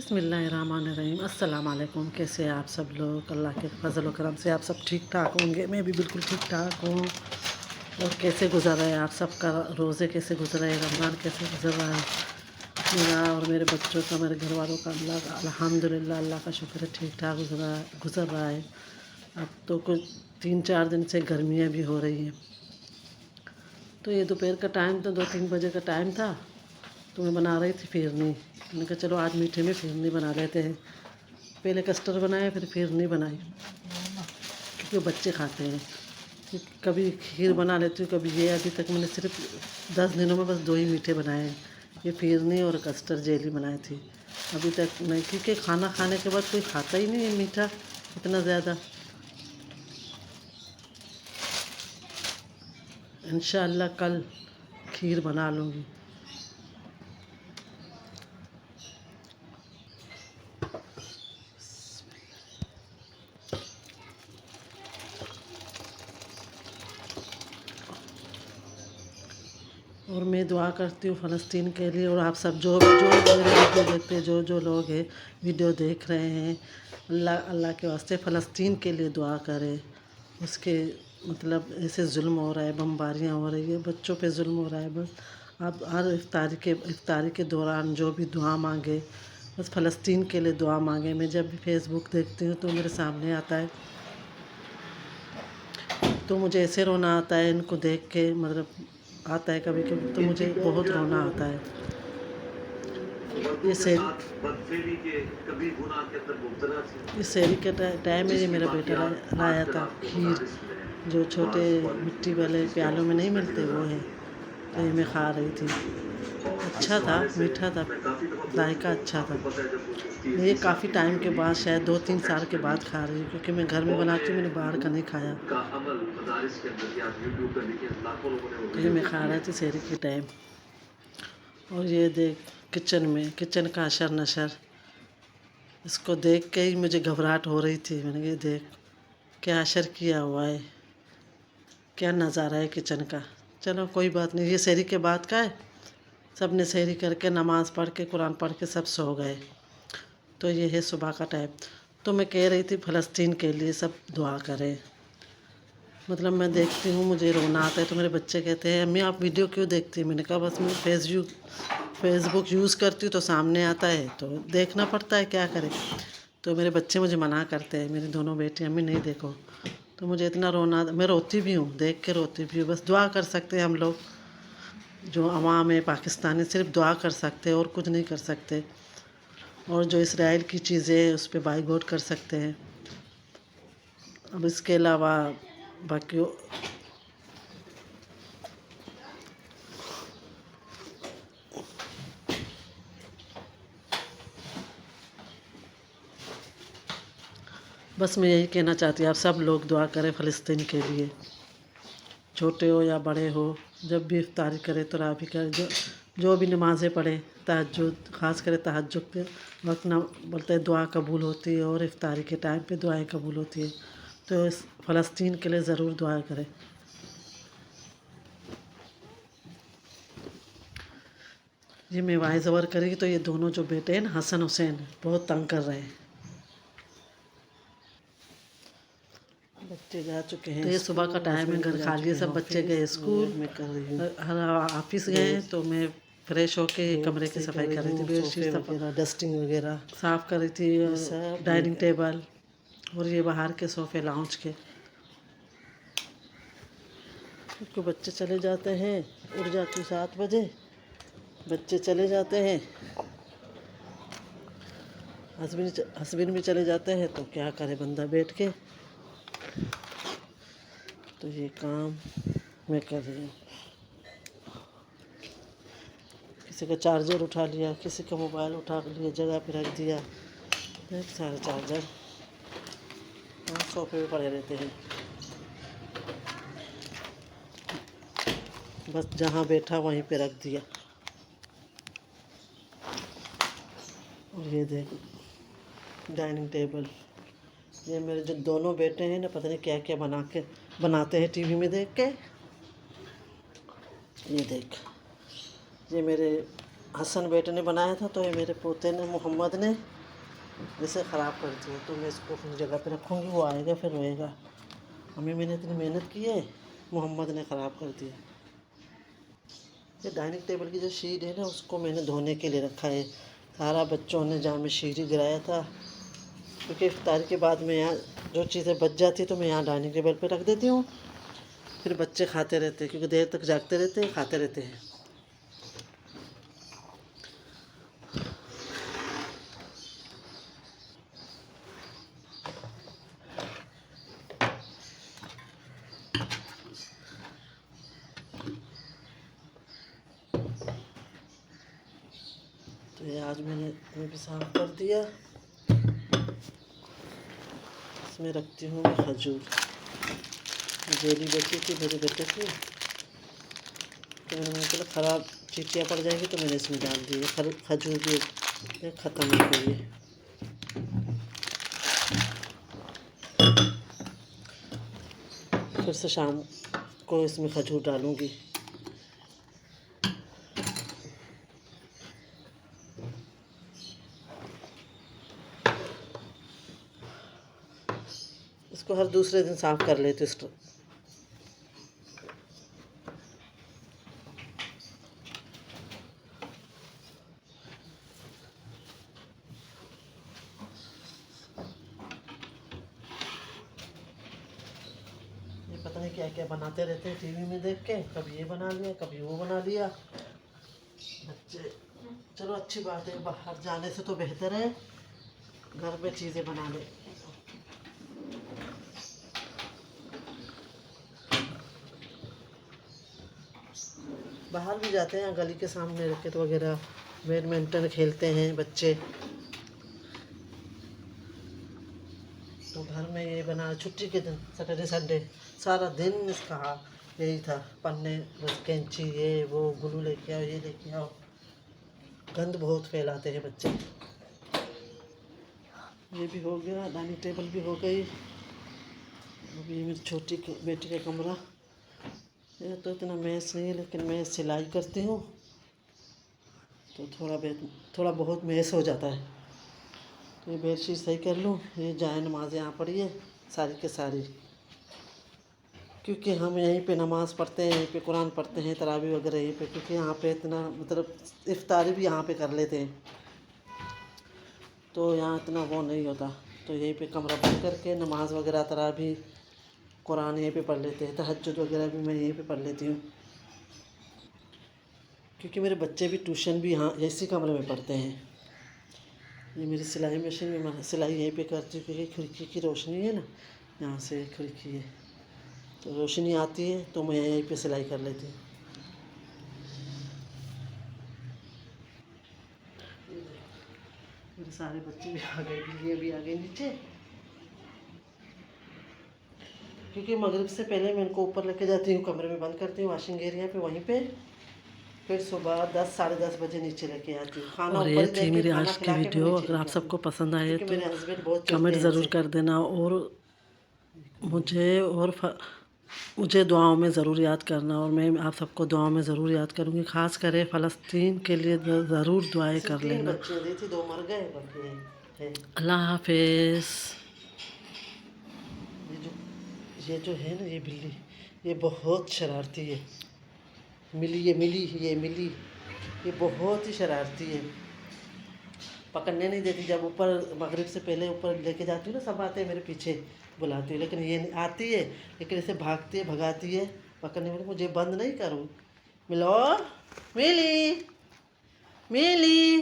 बिस्मिल्लाहिर्रहमानिर्रहीम। अस्सलाम वालेकुम। कैसे हैं आप सब लोग? अल्लाह के फजल व करम से आप सब ठीक ठाक होंगे। मैं भी बिल्कुल ठीक ठाक हूँ। और कैसे गुजर रहा है आप सबका रोज़े? कैसे गुजर रहे हैं? रमज़ान कैसे गुजर रहा है मेरा और मेरे बच्चों का, मेरे घर वालों का? अल्लाह का अल्हम्दुलिल्लाह, अल्लाह का शुक्र है, ठीक ठाक गुजर रहा है। अब तो कुछ 3-4 दिन से गर्मियाँ भी हो रही हैं। तो ये दोपहर का टाइम था, 2-3 बजे का टाइम था, तो मैं बना रही थी फिरनी। मैंने कहा चलो आज मीठे में फिरनी बना लेते हैं। पहले कस्टर्ड बनाया, फिर फिरनी बनाई, क्योंकि बच्चे खाते हैं। कभी खीर बना लेती हूँ, कभी ये। अभी तक मैंने सिर्फ 10 दिनों में बस 2 ही मीठे बनाए हैं, ये फिरनी और कस्टर्ड जेली बनाई थी। अभी तक नहीं, क्योंकि खाना खाने के बाद कोई खाता ही नहीं है मीठा इतना ज़्यादा। इंशाअल्लाह कल खीर बना लूँगी। और मैं दुआ करती हूँ फ़लस्तीन के लिए। और आप सब जो मेरे वीडियो देखते हैं, जो लोग हैं वीडियो देख रहे हैं, अल्लाह के वास्ते फ़लस्तीन के लिए दुआ करें। उसके मतलब ऐसे जुल्म हो रहा है, बमबारियाँ हो रही है, बच्चों पे जुल्म हो रहा है। बस आप हर इफ्तारी के दौरान जो भी दुआ मांगे, बस फ़लस्तीन के लिए दुआ मांगे। मैं जब भी फेसबुक देखती हूँ तो मेरे सामने आता है, तो मुझे ऐसे रोना आता है इनको देख के। मतलब आता है कभी कभी तो मुझे बहुत रोना आता है। ये शहरी के टाइम में ये मेरा बेटा लाया था खीर, जो छोटे मिट्टी वाले प्यालों में नहीं मिलते, वो है। तो ये मैं खा रही थी, अच्छा था, मीठा था, जायका अच्छा था। ये काफ़ी टाइम के बाद, शायद 2-3 साल के बाद खा रही हूँ, क्योंकि मैं घर में बनाती हूँ, मैंने बाहर का नहीं खाया। तो ये मैं खा रही थी शहरी के टाइम। और ये देख, किचन का अशर नशर, इसको देख के ही मुझे घबराहट हो रही थी। मैंने कहा देख क्या अशर किया हुआ है, क्या नज़ारा है किचन का। चलो कोई बात नहीं, ये शहरी के बाद का है। सब ने सहरी करके नमाज़ पढ़ के कुरान पढ़ के सब सो गए। तो ये है सुबह का टाइम। तो मैं कह रही थी फ़लस्तीन के लिए सब दुआ करें। मतलब मैं देखती हूँ, मुझे रोना आता है। तो मेरे बच्चे कहते हैं अम्मी आप वीडियो क्यों देखती हैं? मैंने कहा बस मैं फेसबुक यूज़ करती हूँ तो सामने आता है, तो देखना पड़ता है, क्या करें। तो मेरे बच्चे मुझे मना करते हैं, मेरी दोनों बेटी, अम्मी नहीं देखो। तो मुझे इतना रोना, मैं रोती भी हूँ, देख के रोती भी हूँ। बस दुआ कर सकते हैं हम लोग, जो अवाम है पाकिस्तानी, सिर्फ दुआ कर सकते हैं और कुछ नहीं कर सकते। और जो इसराइल की चीज़ें हैं उस पर बाइकआउट कर सकते हैं। अब इसके अलावा बाकी बस मैं यही कहना चाहती हूँ, आप सब लोग दुआ करें फ़लस्तीन के लिए, छोटे हो या बड़े हो। जब भी इफ्तारी करें तो तरावी करें, जो भी नमाज़ें पढ़ें, तहज्जुद, ख़ास कर तहज्जुद के वक्त ना बोलते हैं दुआ कबूल होती है, और इफ्तारी के टाइम पे दुआएं कबूल होती है। तो इस फ़लस्तीन के लिए ज़रूर दुआ करें। ये मैं वाइस ओवर करेगी तो ये दोनों जो बेटे हैं ना, हसन हुसैन, बहुत तंग कर रहे हैं। बच्चे जा चुके हैं। तो ये सुबह का टाइम है, घर खाली है, सब बच्चे गए स्कूल, हर ऑफिस गए। तो मैं फ्रेश होके कमरे की सफाई कर रही थी, बेडशीट वगैरह, डस्टिंग वगैरह साफ़ कर रही थी, डाइनिंग टेबल और ये बाहर के सोफ़े लाउंज के। क्योंकि बच्चे चले जाते हैं, उठ जाती हूँ 7 बजे, बच्चे चले जाते हैं, हस्बैंड भी चले जाते हैं, तो क्या करे बंदा बैठ के। तो ये काम मैं कर रही हूँ। किसी का चार्जर उठा लिया, किसी का मोबाइल उठा लिया, जगह पे रख दिया। सारे चार्जर सोफे पे पड़े रहते हैं, बस जहाँ बैठा वहीं पे रख दिया। और ये देख डाइनिंग टेबल, ये मेरे जो दोनों बेटे हैं ना, पता नहीं क्या क्या बनाते हैं टीवी में देख के। ये देख, ये मेरे हसन बेटे ने बनाया था, तो ये मेरे पोते ने, मोहम्मद ने, जैसे ख़राब करती है। तो मैं इसको अपनी जगह पे रखूँगी, वो आएगा फिर रोएगा। अम्मी मैंने इतनी मेहनत की है, मोहम्मद ने ख़राब कर दिया। ये डाइनिंग टेबल की जो शीट है ना, उसको मैंने धोने के लिए रखा है। सारा बच्चों ने जहाँ मैं शीट गिराया था, क्योंकि इफ्तार के बाद में यहाँ जो चीज़ें बच जाती तो मैं यहाँ डाइनिंग टेबल पे रख देती हूँ। फिर बच्चे खाते रहते हैं, क्योंकि देर तक जागते रहते हैं, खाते रहते हैं। तो ये आज मैंने भी साफ कर दिया। इसमें रखती हूँ मैं खजूर। जेली बची थी मेरे बेटे की, तो मैंने चलो ख़राब चीटियाँ पड़ जाएंगी, तो मैंने इसमें डाल दी है। खजूर भी ख़त्म हो गई है। फिर से शाम को इसमें खजूर डालूँगी। इसको हर दूसरे दिन साफ़ कर लेते इसको। ये पता नहीं क्या क्या बनाते रहते हैं टीवी में देख के, कभी ये बना लिया, कभी वो बना लिया बच्चे। चलो अच्छी बात है, बाहर जाने से तो बेहतर है घर में चीज़ें बना ले। बाहर भी जाते हैं, गली के सामने रैकेट वगैरह, बैडमिंटन खेलते हैं बच्चे, तो घर में ये बना। छुट्टी के दिन सैटरडे संडे सारा दिन इसका यही था, पन्ने कैंची ये वो ग्लू लेके आओ, ये लेके आओ। गंद बहुत फैलाते हैं बच्चे। ये भी हो गया, डाइनिंग टेबल भी हो गई। अभी मेरी छोटी बेटी का कमरा, ये तो इतना मैस नहीं है, लेकिन मैं सिलाई करती हूँ तो थोड़ा बहुत मैस हो जाता है। तो ये बेडशीट सही कर लूँ। ये जाए नमाज यहाँ पढ़ी है सारी के सारी, क्योंकि हम यहीं पे नमाज़ पढ़ते हैं, यहीं पे कुरान पढ़ते हैं, तरावी वगैरह यहीं पे, क्योंकि यहाँ पे इतना मतलब इफ्तारी भी यहाँ पे कर लेते हैं, तो यहाँ इतना वो नहीं होता। तो यहीं पे कमरा बंद करके नमाज वगैरह, तरावी, कुरान यहीं पे पढ़ लेते हैं। तहज्जुद वगैरह भी मैं यहीं पे पढ़ लेती हूँ, क्योंकि मेरे बच्चे भी ट्यूशन भी यहाँ इसी कमरे में पढ़ते हैं। ये मेरी सिलाई मशीन में मैं सिलाई यहीं पे करती हूँ, क्योंकि खिड़की की रोशनी है ना, यहाँ से खिड़की है तो रोशनी आती है, तो मैं यहीं पे सिलाई कर लेती हूँ। मेरे सारे बच्चे भी आ गए, बिल्लियाँ भी आ गई नीचे, क्योंकि मगरिब से पहले मैं इनको ऊपर लेके जाती हूँ, कमरे में बंद करती हूँ वॉशिंग एरिया पे, वहीं पे। फिर सुबह 10 साढ़े 10 बजे नीचे लेके आती हूँ खाना। और ये थी मेरी आज की वीडियो। अगर आप सबको पसंद आए तो मेरे हस्बैंड बहुत कमेंट ज़रूर कर देना, और मुझे दुआओं में ज़रूर याद करना, और मैं आप सबको दुआओं में ज़रूर याद करूँगी। ख़ास कर फ़लस्तीन के लिए ज़रूर दुआएं कर लेना। दो मर गए। अल्लाह हाफिज़। ये जो है ना, ये बिल्ली ये बहुत शरारती है। मिली ये बहुत ही शरारती है, पकड़ने नहीं देती। जब ऊपर मगरिब से पहले ऊपर लेके जाती हूँ ना, सब आते हैं मेरे पीछे बुलाती हूँ, लेकिन ये आती है, लेकिन इसे भागती है, भगाती है पकड़ने में। मुझे बंद नहीं करूँ। मिलो मिली मिली